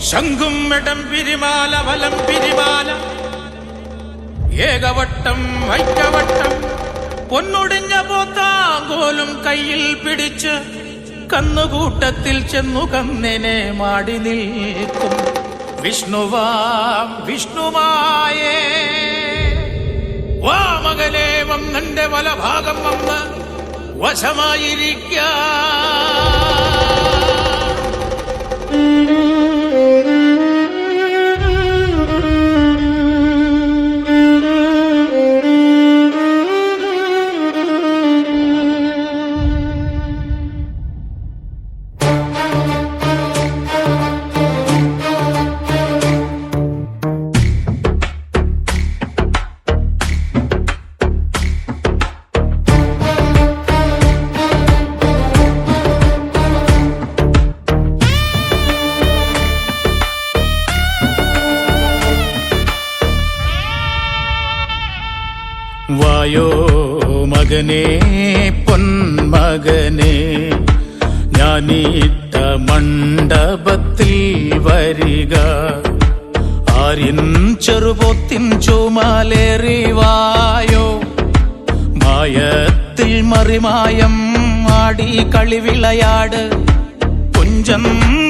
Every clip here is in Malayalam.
ശംഖും മെടം പിരിമാല വലം പിരിമാല ഏകവട്ടം ഐക്യവട്ടം പൊന്നൊടിഞ്ഞ പോത്താങ്കോലും കയ്യിൽ പിടിച്ച് കന്നുകൂട്ടത്തിൽ ചെന്നു കന്നിനെ മാടി നിൽക്കും വിഷ്ണുവാം വിഷ്ണുമായേ. വാ മകനെ വന്നെന്റെ വലഭാഗം വന്ന് വശമായിരിക്ക. വായോ മകനേ പൊന്മകനേ, ഞാനീട്ട മണ്ഡപത്തിൽ വരിക. ആരിൻ ചെറുപോത്തിൻ ചുമലേറിവായോ, മായത്തിൽ മറിമായം ആടി കളിവിളയാട്. കുഞ്ചൻ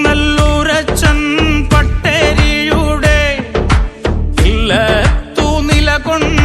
നല്ലൂരച്ചൻ പട്ടേരിയുടെ ഇല്ലത്തു നിലകൊണ്ട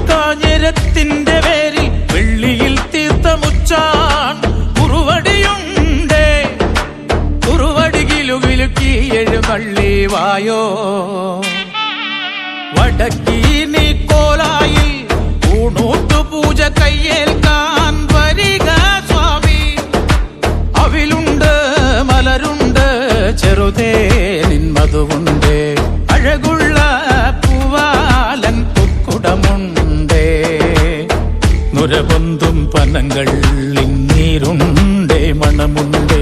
വള്ളിക്കാഞ്ഞിരത്തിന്റെ പേരിൽ വെള്ളിയിൽ തീർത്ത മുച്ചാൻ കുറുവടിയുണ്ടേ. കുറുവടി കിലുകിലുക്കി എഴുന്നള്ളി വായോ. വടക്കീ നീ കോലായിൽ ഊണൂട്ടു പൂജ കയ്യേൽക്കാൻ വരിക സ്വാമി. അവിലുണ്ട് മലരുണ്ട് ചെറുതേ നിന്മതുണ്ട്. അഴകുള്ള പൂവാലൻ കുടമുണ്ടേ, നുരപൊന്തും പനങ്ങൾ നീരുണ്ടേ മണമുണ്ടേ.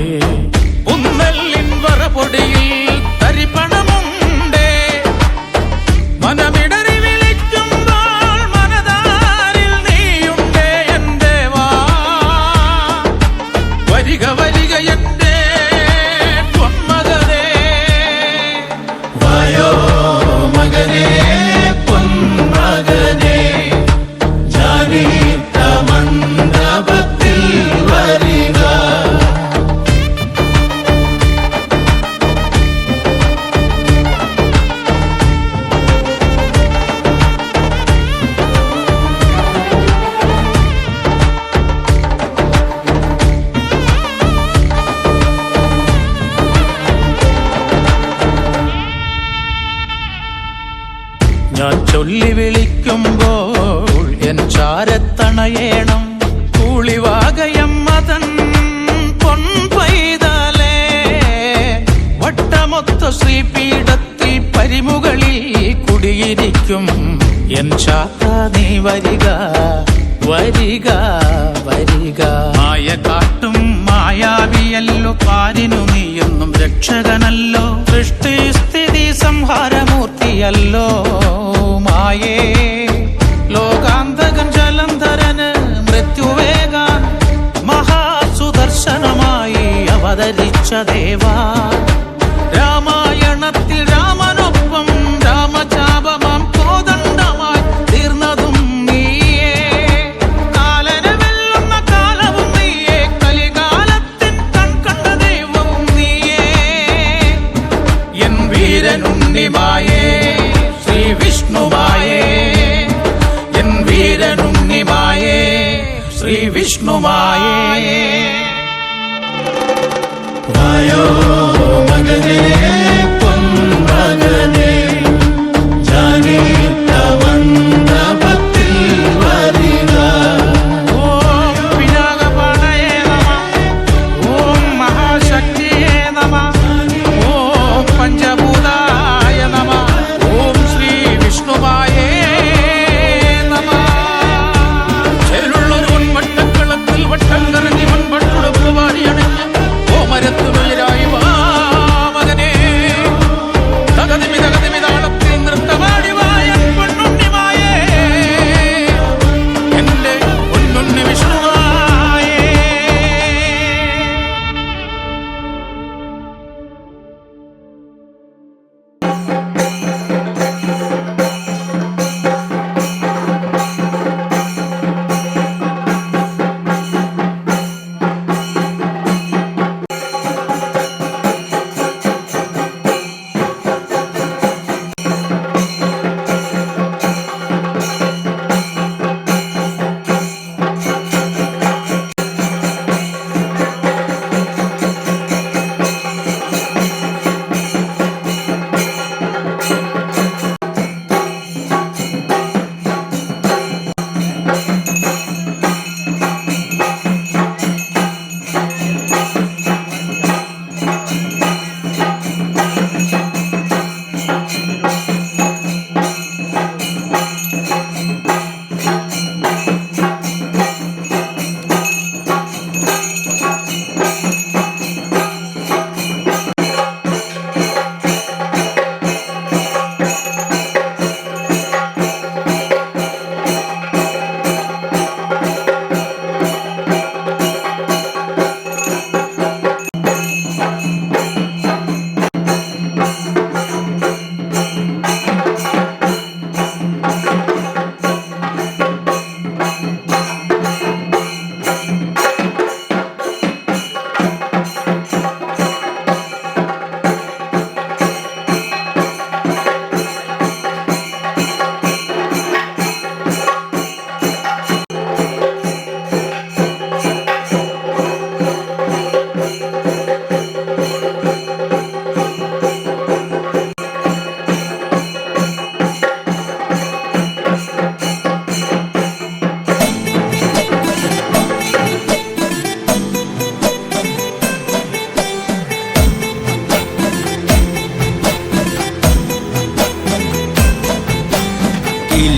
ഉന്നല്ലിൻ വറപൊടിയിൽ തരിപ്പണമുണ്ടേ, മനമിടറി വിളിക്കുമ്പോൾ മനതാരിൽ നീയുണ്ടേ. എന്റെ വാ വരിക വരിക എന്റെ പൊന്മകനേ. വായോ മകനേ പൊന്മകനേ, ജാനീട്ട മണ്ഡപത്തിൽ വരിക. ഞാൻ ചൊല്ലി വിളിക്കുമ്പോൾ എൻ ചാരത്തണയേണം. കൂളിവാകയമ്മതൻ പൊൻപൈതലേ, വട്ടമൊത്ത ശ്രീപീഠത്തിൽ പരിമുകളിൽ കുടിയിരിക്കും എൻ ചാത്ത നീ വരിക വരിക വരിക. മായ കാട്ടും മായാവിയല്ലോ, പാരിനു നീയൊന്നും രക്ഷകനല്ലോ. സൃഷ്ടി സ്ഥിതി സംഹാരമൂർത്തിയല്ലോ മായേ. ലോകാന്തകൻ ജലന്ധരന് മൃത്യുവേഗാൻ മഹാസുദർശനമായി അവതരിച്ച ദേവാ. രാമായണത്തിൽ രാമനൊപ്പം രാമചാപമാം കോദണ്ഡമായി തീർന്നതും നീയേ. കാലനെ വെല്ലുന്ന കാലവും നീയേ, കലികാലത്തിൻ കൺകണ്ട ദൈവവും നീയേ. എൻ വീരനുണ്ണിമായേ ശ്രീ വിഷ്ണുമായേ, എൻ വീരനുണ്ണിമായേ ശ്രീ വിഷ്ണുമായേ. വായോ മകനേ പൊന്മകനേ,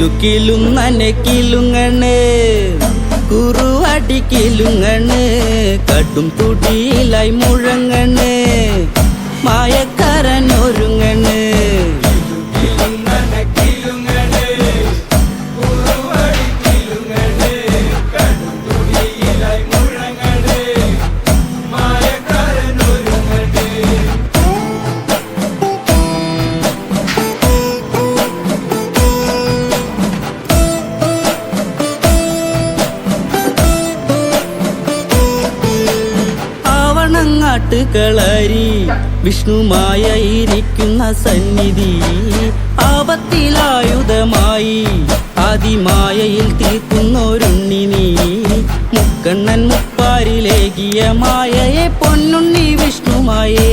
കിലുക്കിലുന്നനെ കിലുങ്ങണ് കുറുവടി കിലുങ്ങണ് കടും തുടിയിലായി മുഴങ്ങണ് മായക്കാരൻ ഒരുങ്ങണ് കളരി വിഷ്ണുമായ ഇരിക്കുന്ന സന്നിധി ആപത്തിലായുധമായി ആദിമായയിൽ തീർക്കുന്നൊരുണ്ണി നീ മുക്കണ്ണൻ മുപ്പാരിലേകിയ മായയെ പൊന്നുണ്ണി വിഷ്ണുമായേ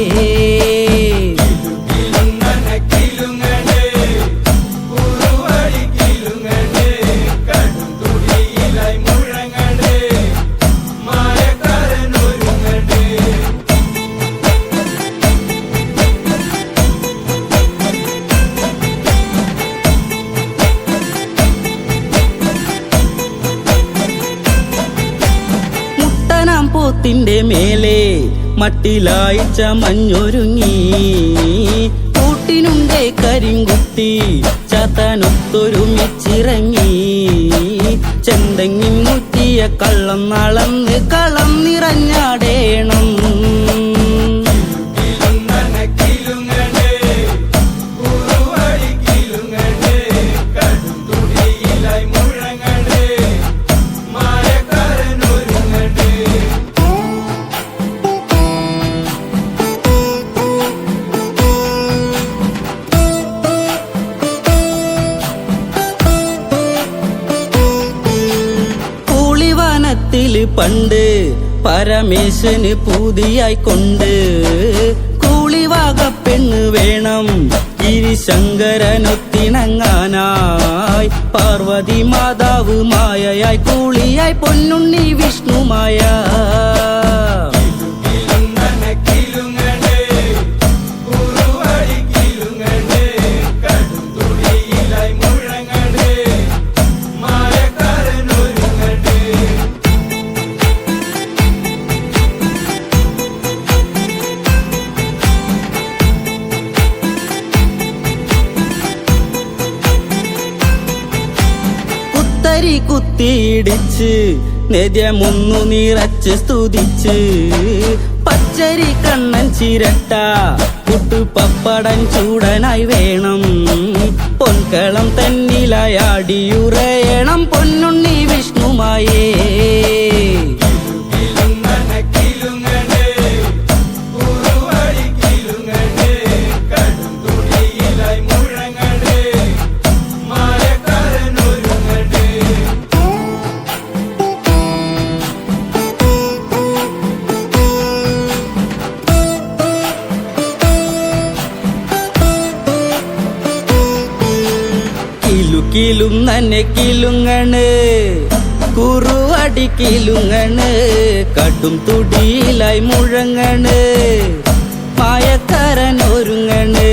ത്തിന്റെ മേലെ മട്ടിലായി ചമഞ്ഞൊരുങ്ങി കൂട്ടിനുണ്ടേ കരിങ്കുട്ടി ചാത്താനൊത്തൊരുമിച്ചിറങ്ങി ചെന്തെങ്ങിൻ മുറ്റിയ കള്ളം നളന്ന് കളം നിറഞ്ഞാടേണം പണ്ട് പരമേശന് പൂതിയായി കൊണ്ട് കൂളിവാക പെണ്ണ് വേണം ഗിരിശങ്കരനൊത്തിണങ്ങാനായി പാർവതി മാതാവ് മായയായി കൂളിയായി പൊന്നുണ്ണി വിഷ്ണുമായ കുത്തിയിടിച്ച് നിത്യമൊന്നു നിറച്ച് സ്തുതിച്ച് പച്ചരി കണ്ണൻ ചിരട്ട പുട്ടുപപ്പടൻ ചൂടനായി വേണം പൊൻകളം തന്നിലായാടിയുറയണം പൊന്നുണ്ണി വിഷ്ണുമായേ കിലുങ്ങനെ കിലുങ്ങണ് കുറുവടി കിലുങ്ങണ് കടും തുടിയിലായി മുഴങ്ങണ് മായക്കാരൻ ഒരുങ്ങണ്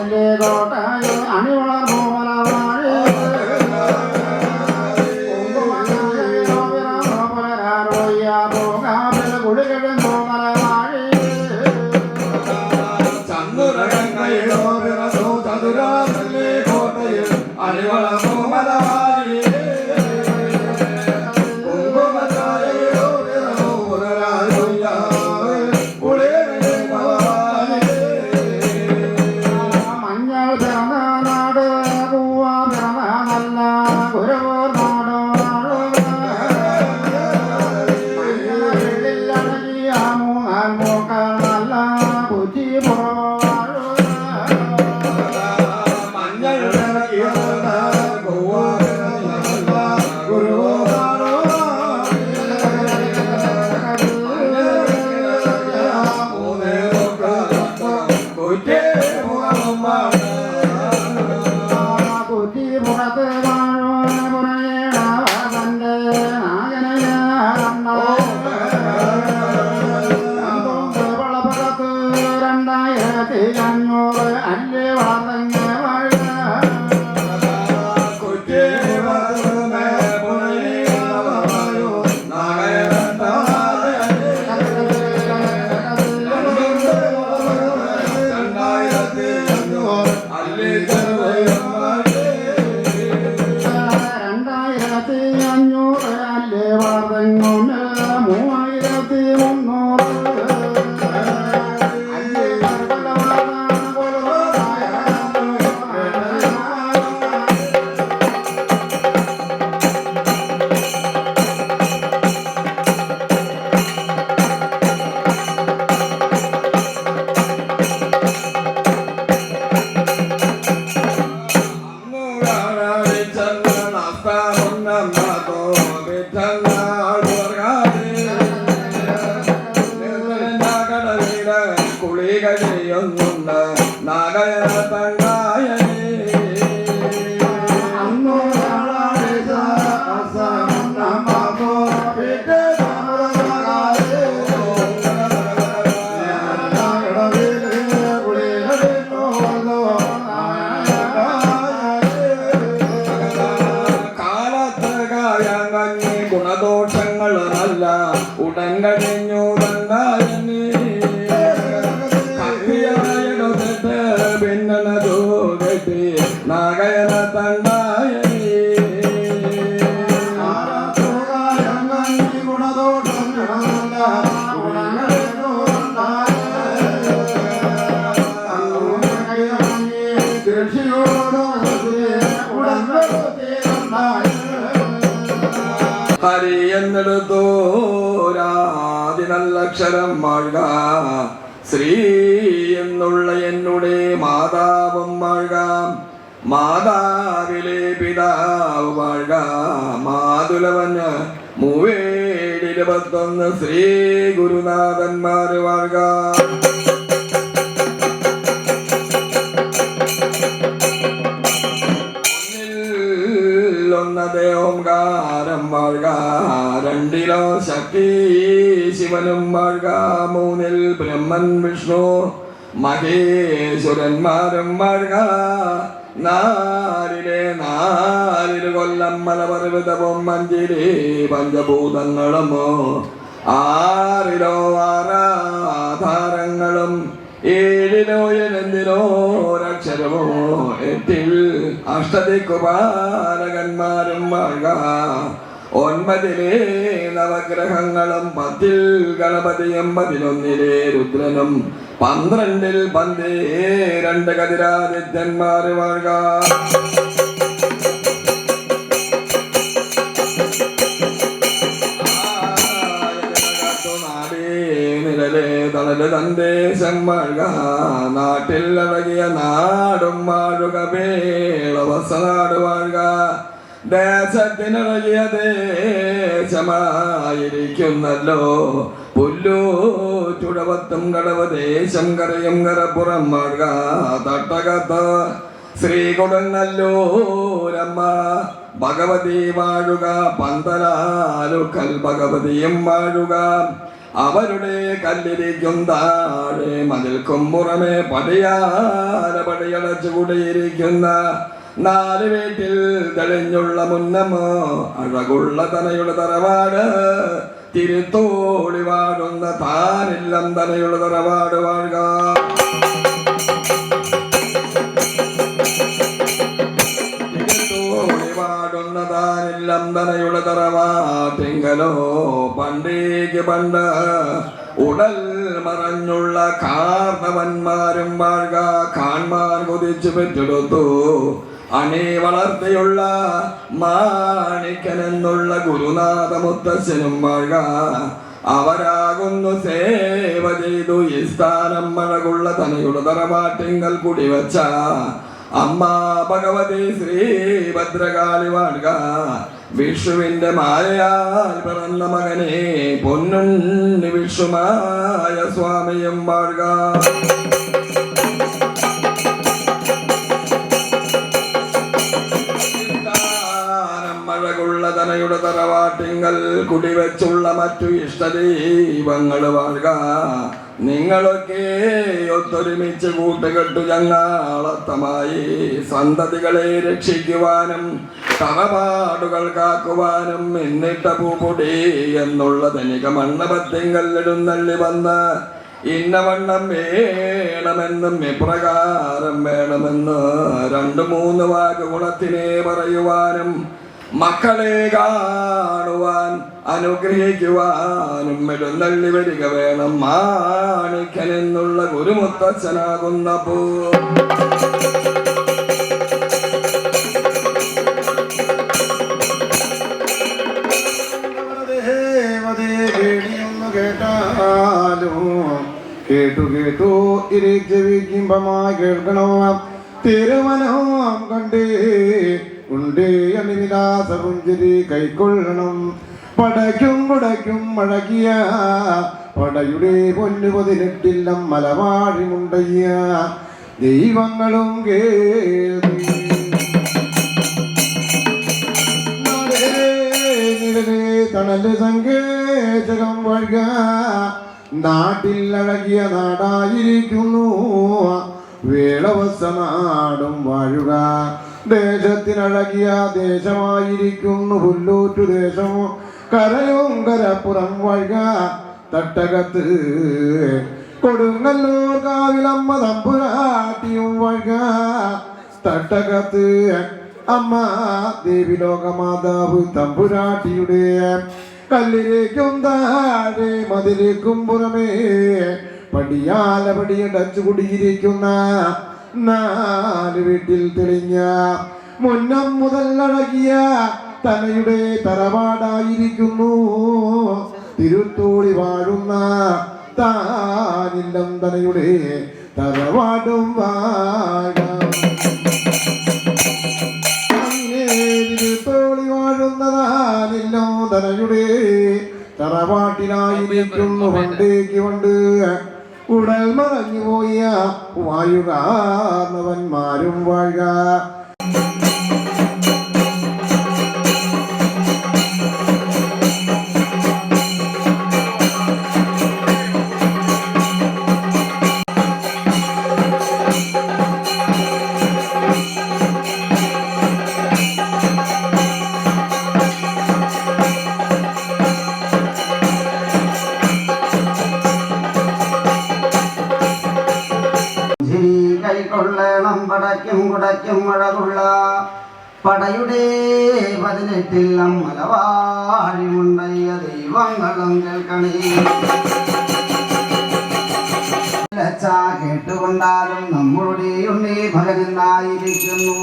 തന്റെ കോട്ടയിൽ അണിവളർന്നു മലവാഴി കുളികിഴന്നു മലവാഴി ചന്ദ്രകങ്ങയിലോ പിറന്നു ചതുരാതല്ലേ കോട്ടയിൽ അണിവളർന്നു മലവാഴി കുങ്കുമത്തായയിലോ പിറന്നു പുനരാരുയ്യാവ് കുളികിഴന്നു മലവാഴി മഞ്ഞൾ പിറന്ന നാട് പൂവ പിറന്ന നല്ല ഗുരുവൂർ നാട് വെള്ളിലടങ്ങിയ മൂന്നാൾ മൂക്കൾ നല്ല കുറ്റി പോവാഴു മഞ്ഞൾ പിറക്കിയ ഗുരുവാരോ കുറ്റി പുറത്ത് വാഴു പുറയേട തന്റെ നായനയ വളപ്പുറത്ത് 2500 അല്ലേ വളർന്ന വാഴ അല്ലേ വളർന്നു 14 വാഴ്ക ശ്രീ എന്നുള്ള എന്നുടെ മാതാവും വാഴ്ക മാതാവിലെ പിതാവ് വാഴ്ക മാതുലവന് 21 ശ്രീ ഗുരുനാഥന്മാർ വാഴ്ക ഓംകാരം വാഴ്ക 2 ശക്തി ശിവനും വാഴ്ക 3 ബ്രഹ്മൻ വിഷ്ണു മഹേശ്വരന്മാരും വാഴ്ക 4 കൊല്ലം മലപർവ്വതവും 5 പഞ്ചഭൂതങ്ങളും 6 ആധാരങ്ങളും 7 ഒരക്ഷരമോ 8 അഷ്ടദിക്കുപാലകന്മാരും വാഴ്ക 9 നവഗ്രഹങ്ങളും 10 ഗണപതിയും 11 രുദ്രനും 12 12 കതിരാദിത്യന്മാർ വാഴ്ക തന്ദേശം വാഴ്ക നാട്ടിൽ അഴകിയ നാടും വാഴുക വേളവസനാട് വാഴ്ക ദേശത്തിനിറങ്ങിയ ദേശമായിരിക്കുന്നല്ലോ പുല്ലു ചുടവത്തും കടവ് ദേശം കരയും കരപ്പുറം വാഴ്ക തട്ടകത്ത് ശ്രീ കൊടുങ്ങല്ലൂരമ്മ ഭഗവതി വാഴുക പന്തലാലുക്കൽ ഭഗവതിയും വാഴുക അവരുടെ കല്ലിരിക്കും താഴെ മതിൽക്കും പുറമെ പടിയടച്ചു കൂടിയിരിക്കുന്ന 4 വീട്ടിൽ തെളിഞ്ഞുള്ള മുന്നമോ അഴകുള്ള തനയുടെ തറവാട് തിരുത്തോളി വാടുന്ന താനില്ലം തനയുടെ തറവാട് വാഴുക. താനില്ലം തനയുടെ തറവാട്ടിങ്കലോ പണ്ടേക്ക് പണ്ട് ഉടൽ മറഞ്ഞുള്ള കാർണവന്മാരും വാഴുക. കാൺമാൻ കൊതിച്ചു പെറ്റെടുത്തു അണി വളർത്തിയുള്ള മാണിക്കനെന്നുള്ള ഗുരുനാഥ മുത്തശ്ശനും വാഴുക. അവരാകുന്നു സേവ ചെയ്തു ഈ സ്ഥാനം മഴകുള്ള തനയുടെ തറവാട്ടിങ്കൽ കുടിവച്ച അമ്മ ഭഗവതി ശ്രീ ഭദ്രകാളി വാഴുക. വിഷുവിന്റെ മാലയാൽ പിറന്ന മകനെ പൊന്നുണ്ണി വിഷുമായ സ്വാമിയും വാഴുക. മഴകുള്ള തനയുടെ തറവാട്ടിങ്കൽ കുടിവെച്ചുള്ള മറ്റു ഇഷ്ടദൈവങ്ങൾ വാഴുക. നിങ്ങളൊക്കെ ഒത്തൊരുമിച്ച് കൂട്ടുകെട്ടു ചങ്ങാളത്തമായി സന്തതികളെ രക്ഷിക്കുവാനും തറവാടുകൾ കാക്കുവാനും എന്നിട്ട പൂപ്പൊടി എന്നുള്ള ധനിക മണ്ഡപത്തിങ്കൽ എഴുന്നള്ളി വന്ന് ഇന്നവണ്ണം വേണമെന്നും ഇപ്രകാരം വേണമെന്ന് 2-3 വാക്ക് ഗുണത്തിനെ പറയുവാനും മക്കളെ കാണുവാൻ അനുഗ്രഹിക്കുവാനും എഴുന്നള്ളി വരിക വേണം. മാണിക്കൻ എന്നുള്ള ഗുരുമുത്തച്ഛനാകുന്നപ്പോ കേട്ടു ഇരിക്കുമ്പമായി കേൾക്കണോ തിരുമനോം കണ്ടേ ഉണ്ടേ അണിവിലാസപുഞ്ചിരി കൈക്കൊള്ളണം. പടയ്ക്കും കുടയ്ക്കും മഴകിയ പടയുടെ പൊന്നു 18 മലവാഴിമുണ്ടയ്യ ദൈവങ്ങളും തണല് സങ്കേതകം വഴുക. നാട്ടിൽ അഴകിയ നാടായിരിക്കുന്നു വേളവസ നാടും വാഴുക. ദേശത്തിനഴകിയ ദേശമായിരിക്കുന്നു പുല്ലൂറ്റു ദേശം കരയും കരപ്പുറം വഴുക. തട്ടകത്ത് കൊടുങ്ങല്ലൂർ കാവിലമ്മ തമ്പുരാട്ടിയും വഴുക. തട്ടകത്ത് അമ്മ ദേവി ലോകമാതാവ് തമ്പുരാട്ടിയുടെ കല്ലിലേക്കും താഴെ മതിലേക്കും പുറമേ പടിയടച്ചു കുടിയിരിക്കുന്ന 4 വീട്ടിൽ തെളിഞ്ഞ മുന്നം മുതൽ അഴകിയ തനയുടെ തറവാടായിരിക്കുന്നു തിരുത്തോളി വാഴുന്ന താനില്ലം തനയുടെ തറവാടും തിരുത്തോളി വാഴുന്നതാനില്ലോ തനയുടെ തറവാട്ടിലായിരിക്കുന്നു പണ്ടേക്ക് പണ്ട് ഉടൽ മറഞ്ഞു പോയ വായുകാർന്നവന്മാരും വാഴുക. കൈക്കൊള്ളണം പടയ്ക്കും കുടയ്ക്കും മഴകുള്ള പടയുടെ 18 മലവാഴിമുണ്ടയ്യ ദൈവങ്ങളും കേൾക്കണേ. കേട്ടുകൊണ്ടാലും നമ്മളുടെ ഉണ്ണി ഭഗനായിരിക്കുന്നു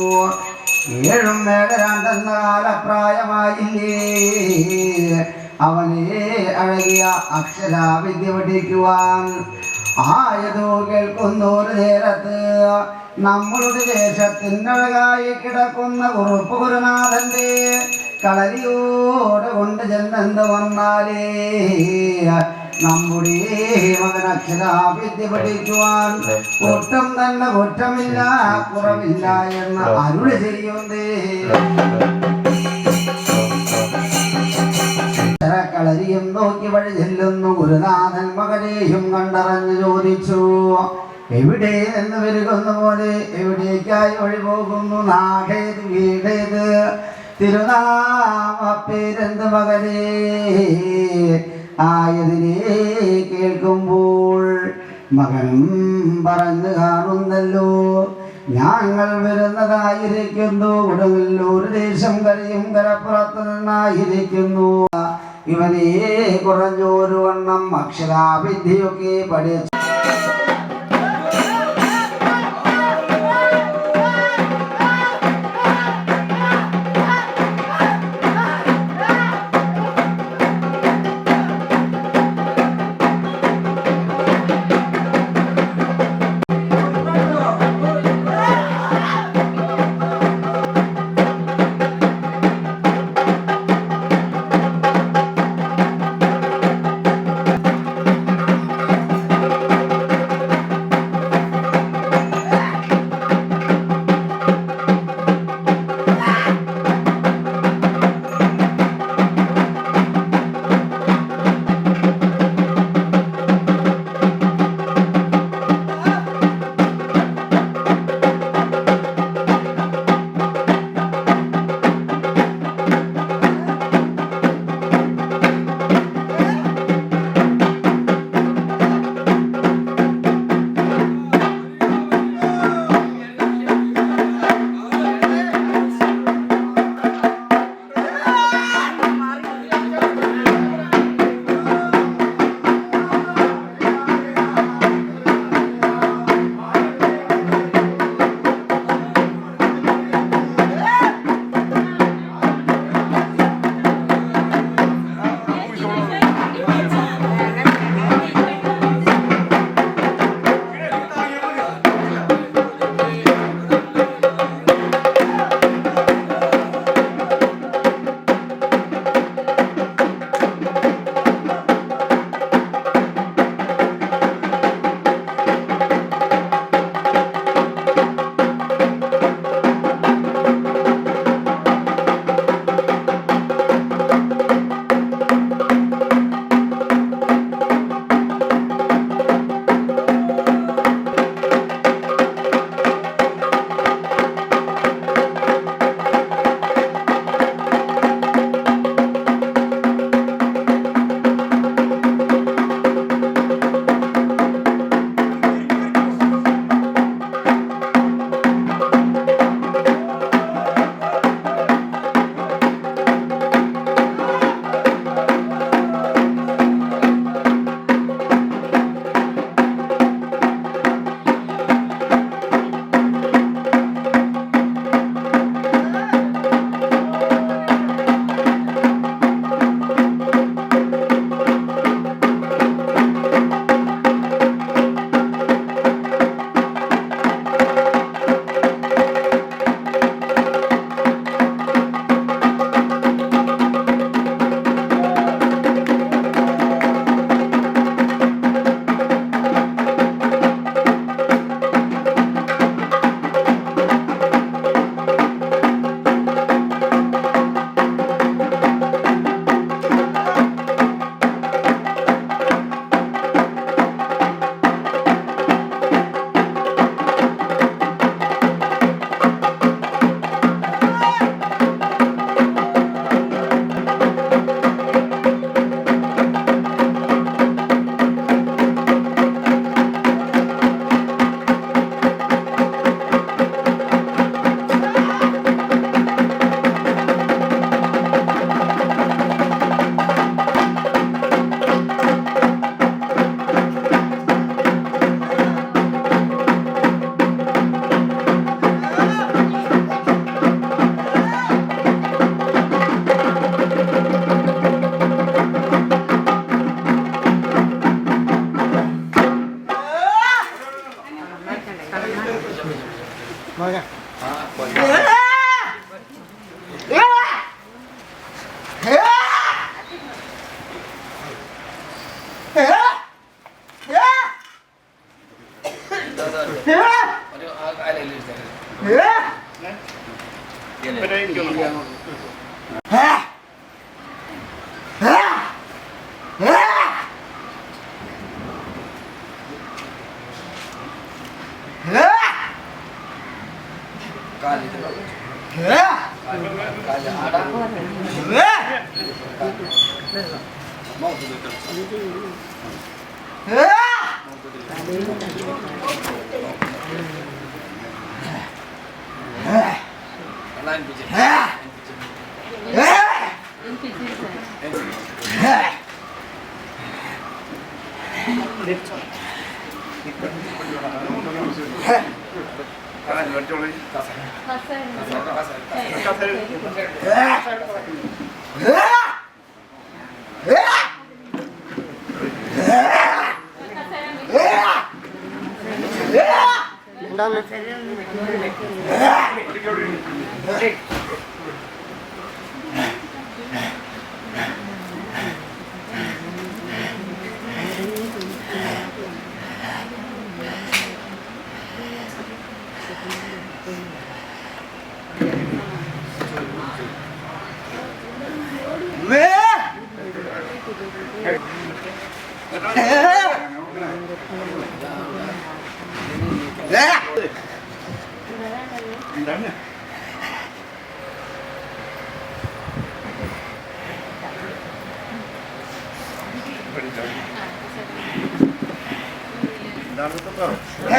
7 മേടരാണ്ടെന്ന കാലപ്രായമായില്ലേ അവനെ അഴകിയ അക്ഷരാവിദ്യ പഠിക്കുവാൻ ആയതോ കേൾക്കുന്നൊരു നേരത്ത് നമ്മളുടെ ദേശത്തിനഴകായി കിടക്കുന്ന കുറുപ്പ് ഗുരുനാഥന്റെ കളരിയോടെ കൊണ്ട് ചെന്നെന്ന് വന്നാലേ നമ്മുടെ മകൻ അക്ഷരാവിദ്യ പഠിക്കുവാൻ ഒട്ടും തന്നെ കുറ്റമില്ല കുറവില്ല എന്ന് അരുളി ചെയ്യുന്നേ കളരിയും നോക്കി വഴി ചെല്ലുന്നു. ഗുരുനാഥൻ മകനെയും കണ്ടറിഞ്ഞു ചോദിച്ചു, എവിടെ നിന്ന് വരുന്ന പോലെ എവിടേക്കായി വഴി പോകുന്നു? നാടേത് വീടേത്? തിരുനാമ പേരെന്ത് മകനെ? ആയതിനെ കേൾക്കുമ്പോൾ മകനും പറഞ്ഞു കാണുന്നല്ലോ, ഞങ്ങൾ വരുന്നതായിരിക്കുന്നു. കൊടുങ്ങല്ലൂർ ദേശം കരയും കരപ്പുറത്ത് നിന്നായിരിക്കുന്നു. ഇവനെ കുറഞ്ഞൊരു വണ്ണം അക്ഷരാവിദ്യയൊക്കെ പഠിച്ചു.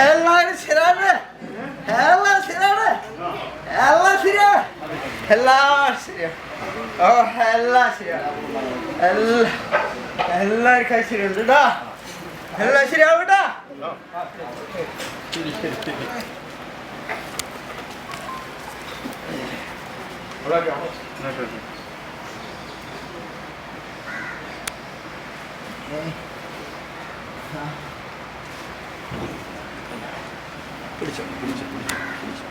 എല്ലാരും ശരിയാണ്, എല്ലാം ശരിയാണ്, എല്ലാം ശരിയാണ്, എല്ലാം ശരിയാണ്. ഓ എല്ലാം ശരിയാണ്, എല്ലാവർക്കും ശരിയുണ്ട് കേട്ടോ, എല്ലാം ശരിയാവും കേട്ടോ. പിടിച്ചോ പിടിച്ചോ പിടിച്ചോ.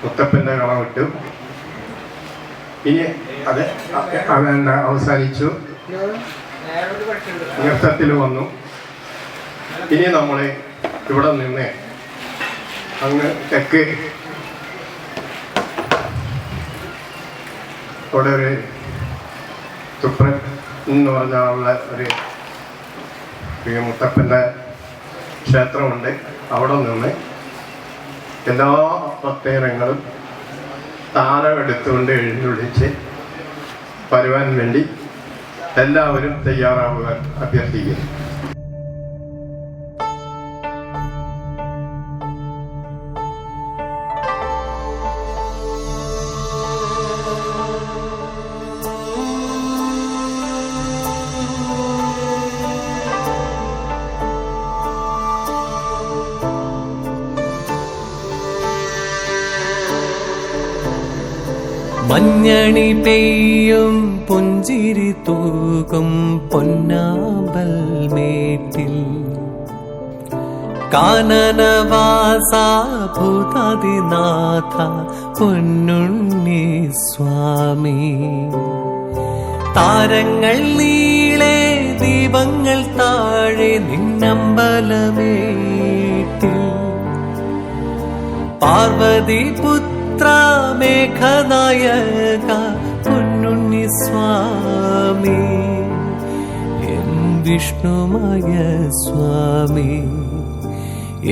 മുത്തപ്പൻ്റെ കളമിട്ടു. ഇനി അതെന്താ അവസാനിച്ചു, നൃത്തത്തിൽ വന്നു. ഇനി നമ്മൾ ഇവിടെ നിന്ന് അങ്ങ് തെക്ക് അവിടെ ഒരു തുപ്രൻ എന്ന് പറഞ്ഞുള്ള ഒരു മുത്തപ്പൻ്റെ ക്ഷേത്രമുണ്ട്. അവിടെ നിന്ന് എല്ലാ ഭക്തജനങ്ങളും താരം എടുത്തുകൊണ്ട് എഴുന്നള്ളിച്ച് വരുവാൻ വേണ്ടി എല്ലാവരും തയ്യാറാവുവാൻ അഭ്യർത്ഥിക്കുന്നു. മഞ്ഞണി പെയ്യും പുഞ്ചിരി തൂകും പൊന്നാമ്പൽ മേട്ടിൽ കാനനവാസ ഭൂതാദിനാഥ പൊന്നുണ്ണി സ്വാമി. താരങ്ങൾ നീളെ ദീപങ്ങൾ താഴെ നിന്നമ്പലമേട്ടിൽ പാർവതി പുത്ര മേഘനായക പൊന്നുണ്ണി സ്വാമി. എൻ വിഷ്ണുമായ സ്വാമി,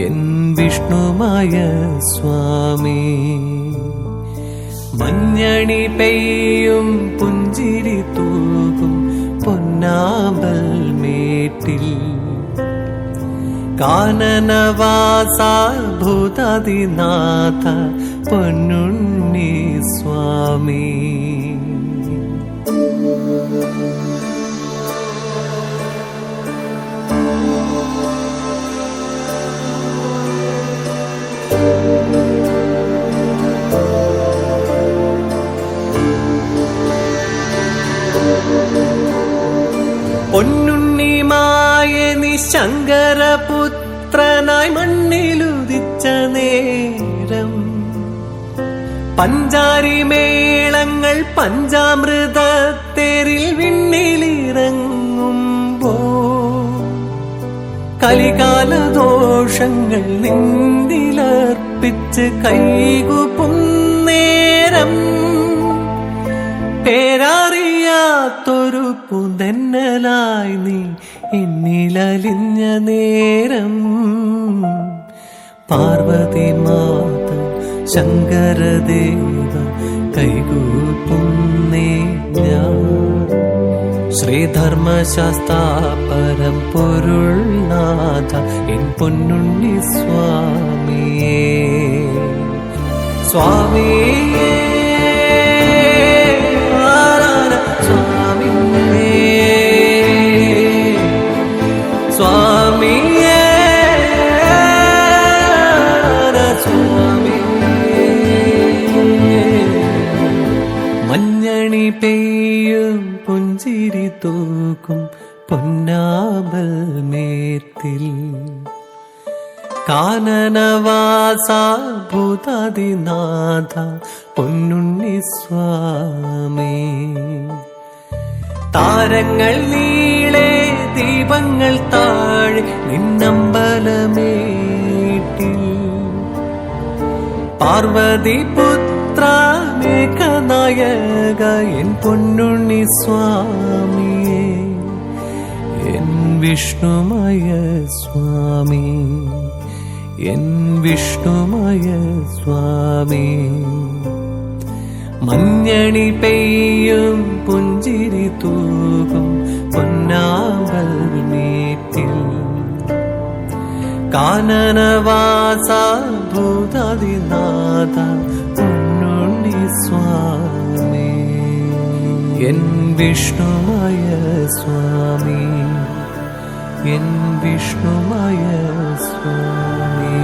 എൻ വിഷ്ണുമായ സ്വാമി. മഞ്ഞണി പെയ്യും പുഞ്ചിരി തൂകും പൊന്നാമ്പൽ മേട്ടിൽ കാനനവാസ ഭൂതാദിനാഥ പൊന്നുണ്ണി സ്വാമി. പൊന്നുണ്ണിമായ നിശങ്കരപുത്രനായി മണ്ണിലുദിച്ച നേരം പഞ്ചാരിമേളങ്ങൾ പഞ്ചാമൃതത്തേരിൽ വിണ്ണിലിറങ്ങുമ്പോ കലികാലദോഷങ്ങൾ നിന്നിലർപ്പിച്ച് കൈകുപുന്നേരം പേരറിയാത്തൊരു പുതന്നലായി നീ എന്നിലലിഞ്ഞ നേരം പാർവതി മാത ശങ്കരദേവ കൈകൂപ്പുന്നേ ഞാൻ ശ്രീധർമ്മശാസ്താപരം പൊരുൾനാഥ എൻ പൊന്നുണ്ണി സ്വാമിയേ സ്വാമിയേ സ്വാമിയേ മഞ്ഞണി പെയ്യും പുഞ്ചിരി തൂക്കും പൊന്നാമ്പൽ മേത്തിൽ കാനനവാസ ഭൂതാദിനാഥ പൊന്നുണ്ണി സ്വാമി താരങ്ങൾ നീളെ ദീപങ്ങൾ താഴെ നിന്നമ്പലമേട്ടിൽ പാർവതി പുത്ര മേഘനായക എൻ പൊന്നുണ്ണി സ്വാമിയേ എൻ വിഷ്ണുമയ സ്വാമി എൻ വിഷ്ണുമയ സ്വാമി മഞ്ഞണി പെയ്യും പുഞ്ചിരി തൂകും പൊന്നാമ്പൽ മേറ്റിൽ കാനനവാസ ഭൂതാദിനാഥ പൊന്നുണ്ണി സ്വാമി എൻ വിഷ്ണുമയ സ്വാമി എൻ വിഷ്ണുമയ സ്വാമി